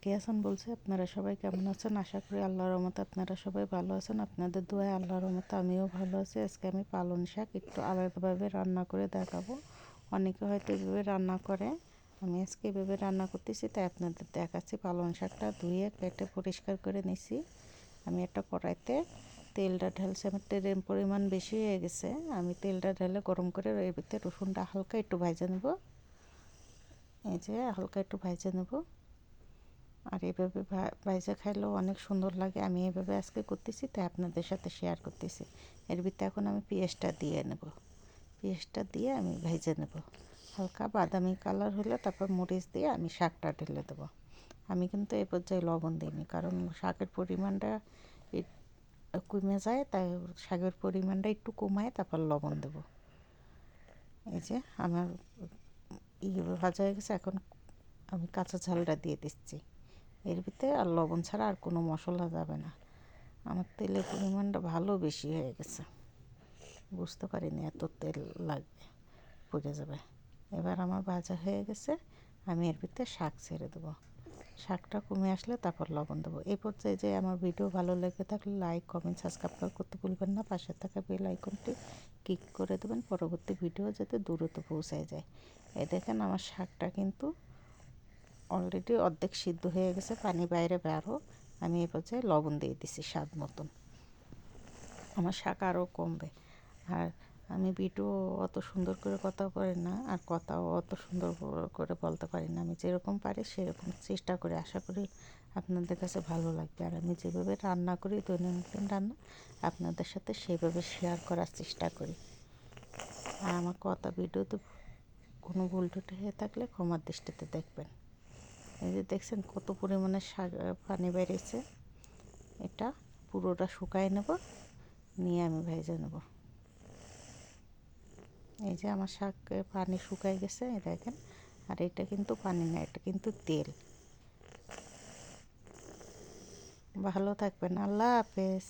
কে আছেন বলছে। আপনারা সবাই কেমন আছেন? আশা করি আল্লাহর রহমতে আপনারা সবাই ভালো আছেন। আপনাদের দোয়ায় আল্লাহর রহমতে আমিও ভালো আছি। আজকে আমি পালং শাক একটু আলাদাভাবে রান্না করে দেখাবো। অনেকে হয়তো এভাবে রান্না করে, আমি আজকে এভাবে রান্না করতেছি, তাই আপনাদের দেখাচ্ছি। পালং শাকটা ধুয়ে কেটে পরিষ্কার করে নিছি। আমি একটা কড়াইতে তেলটা ঢালছি। আমার তেলের পরিমাণ বেশি হয়ে গেছে। আমি তেলটা ঢেলে গরম করে এর ভিতরে রসুনটা হালকা একটু ভাজা নেব। এই যে হালকা একটু ভাজা নেব। আর এভাবে ভাজা খাইলেও অনেক সুন্দর লাগে। আমি এভাবে আজকে করতেছি, তাই আপনাদের সাথে শেয়ার করতেছি। এর ভিতরে এখন আমি পেঁয়াজটা দিয়ে নেব। পেঁয়াজটা দিয়ে আমি ভেজে নেব। হালকা বাদামি কালার হলে তারপর মরিচ দিয়ে আমি শাকটা ঢেলে দেবো। আমি কিন্তু এই পর্যায়ে লবণ দিইনি, কারণ শাকের পরিমাণটা কমে যায়, তাই শাকের পরিমাণটা একটু কমায় তারপর লবণ দেব। এই যে আমার ভাজা হয়ে গেছে। এখন আমি কাঁচা ঝালটা দিয়ে দিচ্ছি এর ভিতরে। আর লবণ ছাড়া আর কোনো মশলা যাবে না। আমার তেলের পরিমাণটা ভালো বেশি হয়ে গেছে, বুঝতে পারিনি এত তেল লাগবে, পড়ে যাবে। এবার আমার ভাজা হয়ে গেছে, আমি এর ভিতরে শাক ছেড়ে দেবো। শাকটা কমে আসলে তারপর লবণ দেবো। এই পর্যায়ে যে আমার ভিডিও ভালো লেগে থাকলে লাইক, কমেন্ট, সাবস্ক্রাইব করতে ভুলবেন না। পাশে থাকা বেল আইকনটি ক্লিক করে দেবেন, পরবর্তী ভিডিও যাতে দ্রুত পৌঁছায় যায়। এই দেখেন আমার শাকটা কিন্তু অলরেডি অর্ধেক সিদ্ধ হয়ে গেছে, পানি বাইরে বেরো। আমি এই পর্যায়ে লবণ দিয়ে দিছি স্বাদ মতন। আমার শাক আরও কমবে। আর আমি ভিডিও অত সুন্দর করে কথা পারি না, আর কথাও অত সুন্দর করে বলতে পারি না। আমি যেরকম পারি সেরকম চেষ্টা করি। আশা করি আপনাদের কাছে ভালো লাগবে। আর আমি যেভাবে রান্না করি দৈনন্দিন রান্না, আপনাদের সাথে সেভাবে শেয়ার করার চেষ্টা করি। আর আমার কথা ভিডিওতে কোনো ভুল টুটি হয়ে থাকলে ক্ষমার দৃষ্টিতে দেখবেন। এই যে দেখছেন কত পরিমাণে শাক পানি বেরিয়েছে। এটা পুরোটা শুকায় নেব, নিয়ে আমি ভেজে নেব। এই যে আমার শাক পানি শুকায় গেছে, এই দেখেন। আর এটা কিন্তু পানি না, এটা কিন্তু তেল। ভালো থাকবেন। আল্লাহ হাফেজ।